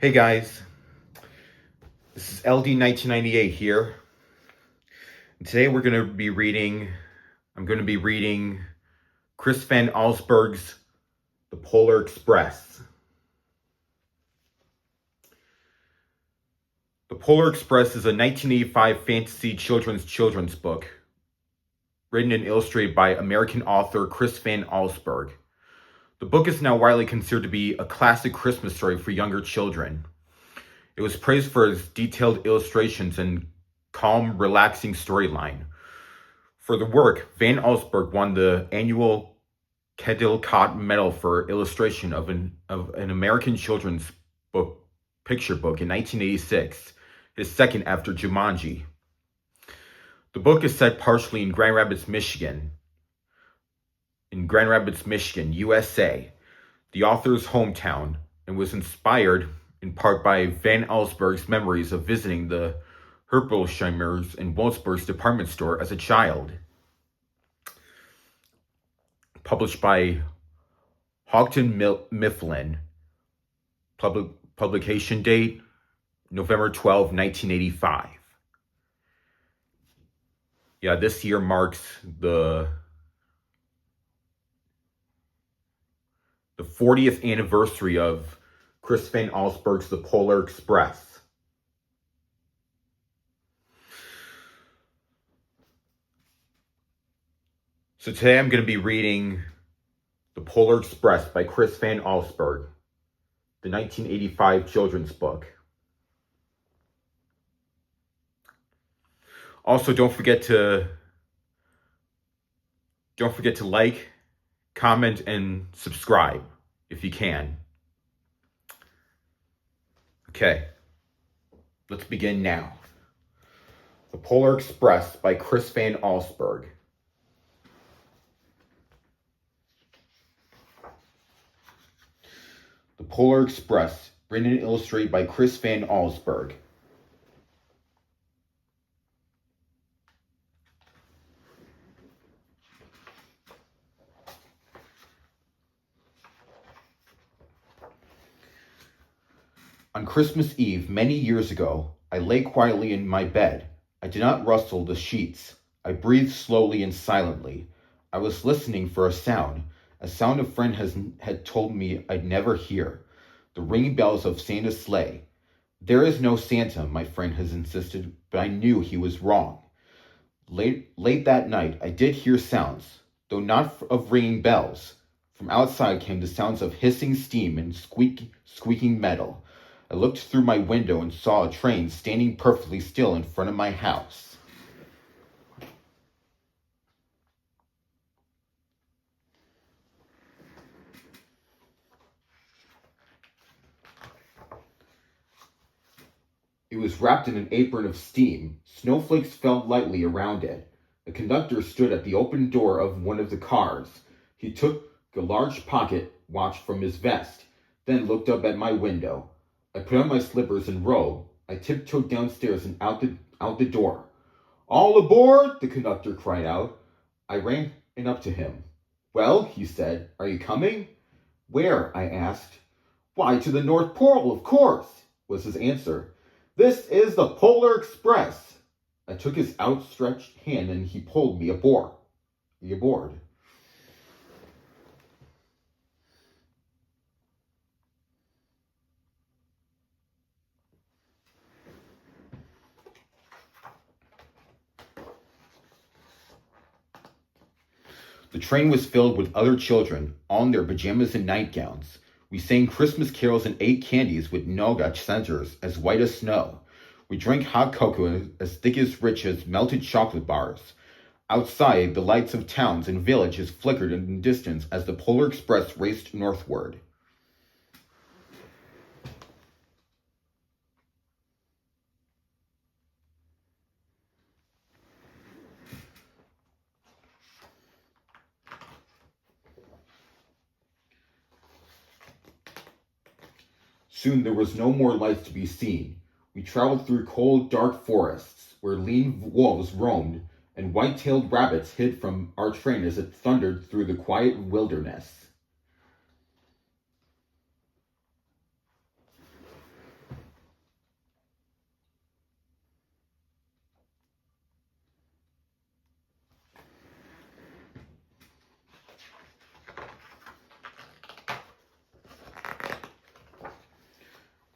Hey guys, this is LD 1998 here. And today I'm going to be reading Chris Van Allsburg's The Polar Express. The Polar Express is a 1985 fantasy children's book written and illustrated by American author Chris Van Allsburg. The book is now widely considered to be a classic Christmas story for younger children. It was praised for its detailed illustrations and calm, relaxing storyline. For the work, Van Allsburg won the annual Caldecott Medal for illustration of an American children's picture book in 1986, his second after Jumanji. The book is set partially in Grand Rapids, Michigan, USA, the author's hometown, and was inspired in part by Van Allsburg's memories of visiting the Herpolsheimers in Wurzburg's department store as a child. Published by Houghton Mifflin. Publication date, November 12, 1985. Yeah, this year marks the 40th anniversary of Chris Van Allsburg's The Polar Express. So today I'm going to be reading The Polar Express by Chris Van Allsburg, the 1985 children's book. Also, don't forget to like, comment, and subscribe if you can. Okay, let's begin now. The Polar Express by Chris Van Allsburg. The Polar Express, written and illustrated by Chris Van Allsburg. On Christmas Eve, many years ago, I lay quietly in my bed. I did not rustle the sheets. I breathed slowly and silently. I was listening for a sound a friend had told me I'd never hear. The ringing bells of Santa's sleigh. There is no Santa, my friend has insisted, but I knew he was wrong. Late that night, I did hear sounds, though not of ringing bells. From outside came the sounds of hissing steam and squeaking metal. I looked through my window and saw a train standing perfectly still in front of my house. It was wrapped in an apron of steam. Snowflakes fell lightly around it. The conductor stood at the open door of one of the cars. He took a large pocket watch from his vest, then looked up at my window. I put on my slippers and robe. I tiptoed downstairs and out the door. "All aboard!" the conductor cried out. I ran up to him. "Well," he said, "are you coming?" "Where?" I asked. "Why, to the North Pole, of course," was his answer. "This is the Polar Express." I took his outstretched hand and he pulled me aboard. The train was filled with other children, all in their pajamas and nightgowns. We sang Christmas carols and ate candies with nougat centers as white as snow. We drank hot cocoa as thick as rich as melted chocolate bars. Outside, the lights of towns and villages flickered in the distance as the Polar Express raced northward. Soon there was no more light to be seen. We traveled through cold, dark forests, where lean wolves roamed, and white-tailed rabbits hid from our train as it thundered through the quiet wilderness.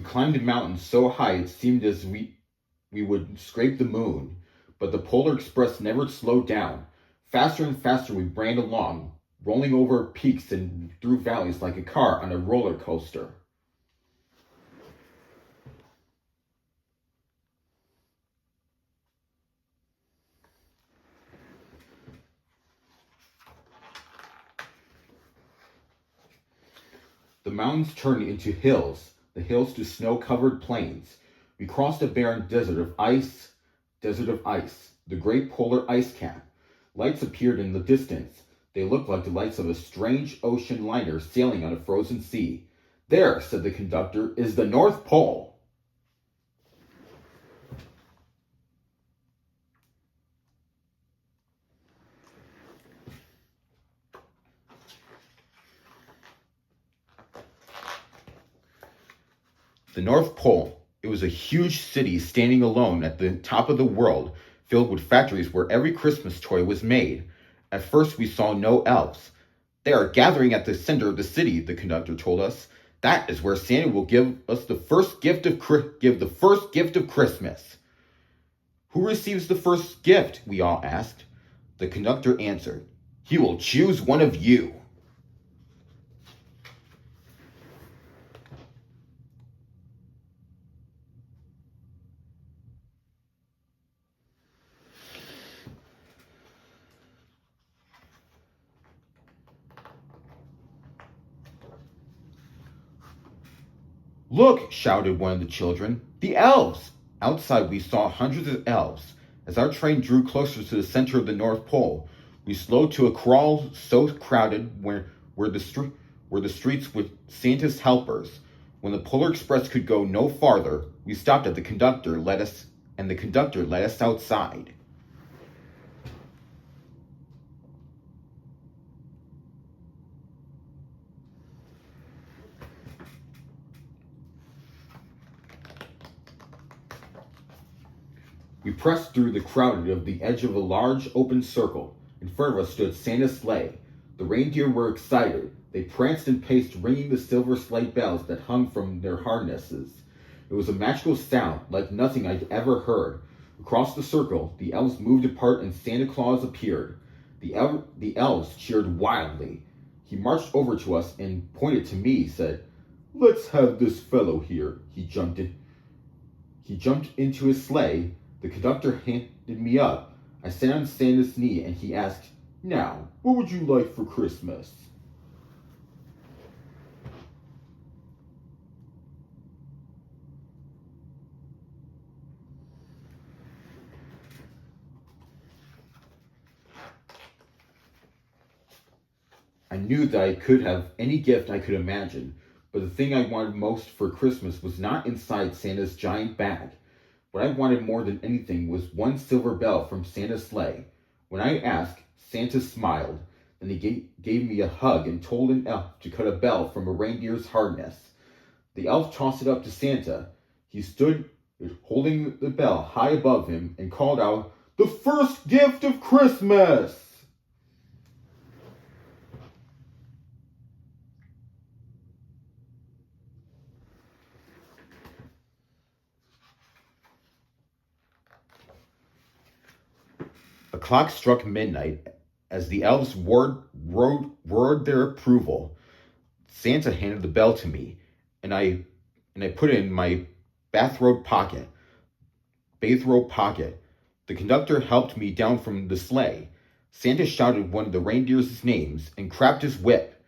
We climbed a mountain so high it seemed as we would scrape the moon, but the Polar Express never slowed down. Faster and faster we ran along, rolling over peaks and through valleys like a car on a roller coaster. The mountains turned into hills, the hills to snow-covered plains. We crossed a barren desert of ice, the great polar ice cap. Lights appeared in the distance. They looked like the lights of a strange ocean liner sailing on a frozen sea. There, said the conductor, is the North Pole. The North Pole. It was a huge city standing alone at the top of the world, filled with factories where every Christmas toy was made. At first we saw no elves. They are gathering at the center of the city, the conductor told us. That is where Santa will give us the first gift of Christmas. Who receives the first gift? We all asked. The conductor answered, he will choose one of you. Look, shouted one of the children, the elves! Outside we saw hundreds of elves. As our train drew closer to the center of the North Pole, we slowed to a crawl so crowded where the streets with Santa's helpers. When the Polar Express could go no farther, we stopped at the conductor let us outside. We pressed through the crowd to the edge of a large open circle. In front of us stood Santa's sleigh. The reindeer were excited. They pranced and paced, ringing the silver sleigh bells that hung from their harnesses. It was a magical sound, like nothing I'd ever heard. Across the circle, the elves moved apart and Santa Claus appeared. The elves cheered wildly. He marched over to us and pointed to me, said, "Let's have this fellow here." He jumped into his sleigh. The conductor handed me up. I sat on Santa's knee and he asked, "Now, what would you like for Christmas?" I knew that I could have any gift I could imagine, but the thing I wanted most for Christmas was not inside Santa's giant bag. What I wanted more than anything was one silver bell from Santa's sleigh. When I asked, Santa smiled. Then he gave me a hug and told an elf to cut a bell from a reindeer's harness. The elf tossed it up to Santa. He stood holding the bell high above him and called out, "The first gift of Christmas!" A clock struck midnight. As the elves roared their approval, Santa handed the bell to me, and I put it in my bathrobe pocket. The conductor helped me down from the sleigh. Santa shouted one of the reindeer's names and cracked his whip.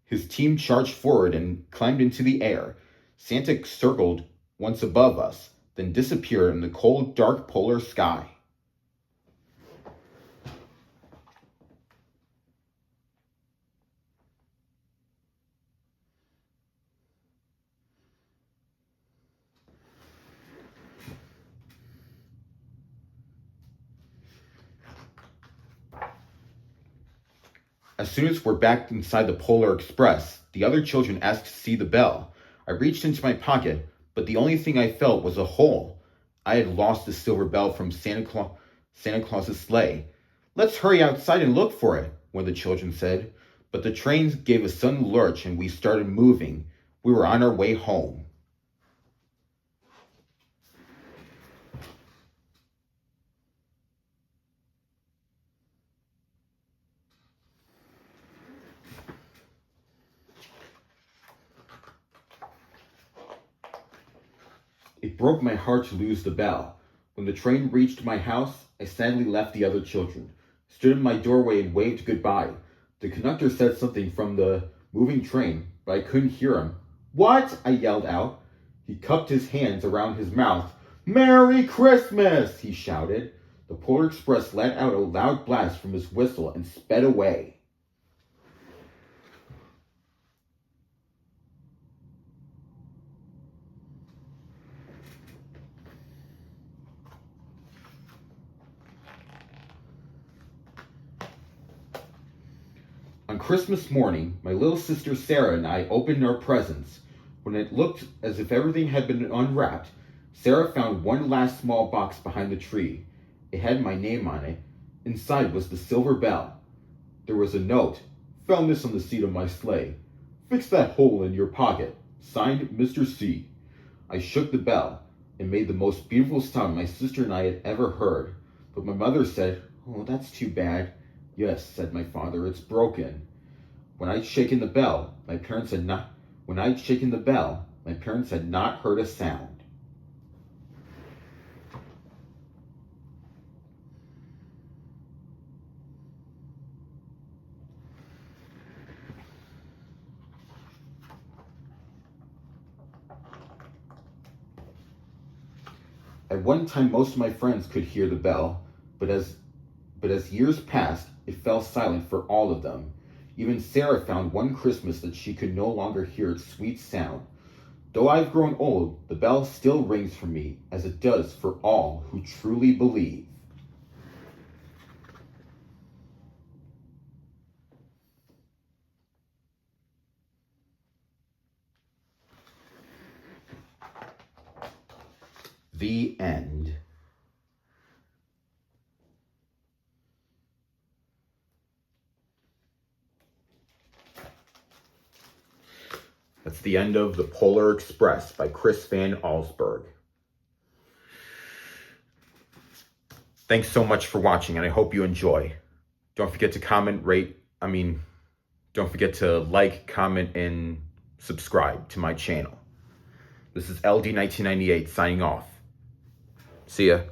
His team charged forward and climbed into the air. Santa circled once above us, then disappeared in the cold, dark polar sky. As soon as we're back inside the Polar Express, the other children asked to see the bell. I reached into my pocket, but the only thing I felt was a hole. I had lost the silver bell from Santa Claus's sleigh. "Let's hurry outside and look for it," one of the children said. But the train gave a sudden lurch and we started moving. We were on our way home. It broke my heart to lose the bell. When the train reached my house, I sadly left the other children, stood in my doorway and waved goodbye. The conductor said something from the moving train, but I couldn't hear him. "What?" I yelled out. He cupped his hands around his mouth. "Merry Christmas!" he shouted. The Polar Express let out a loud blast from his whistle and sped away. On Christmas morning, my little sister Sarah and I opened our presents. When it looked as if everything had been unwrapped, Sarah found one last small box behind the tree. It had my name on it. Inside was the silver bell. There was a note. "Found this on the seat of my sleigh. Fix that hole in your pocket. Signed, Mr. C." I shook the bell. It made the most beautiful sound my sister and I had ever heard. But my mother said, "Oh, that's too bad." "Yes," said my father, "it's broken." When I'd shaken the bell, my parents had not heard a sound. At one time, most of my friends could hear the bell, but as years passed, it fell silent for all of them. Even Sarah found one Christmas that she could no longer hear its sweet sound. Though I've grown old, the bell still rings for me, as it does for all who truly believe. The end. That's the end of The Polar Express by Chris Van Allsburg. Thanks so much for watching, and I hope you enjoy. Don't forget to don't forget to like, comment, and subscribe to my channel. This is LD1998 signing off. See ya.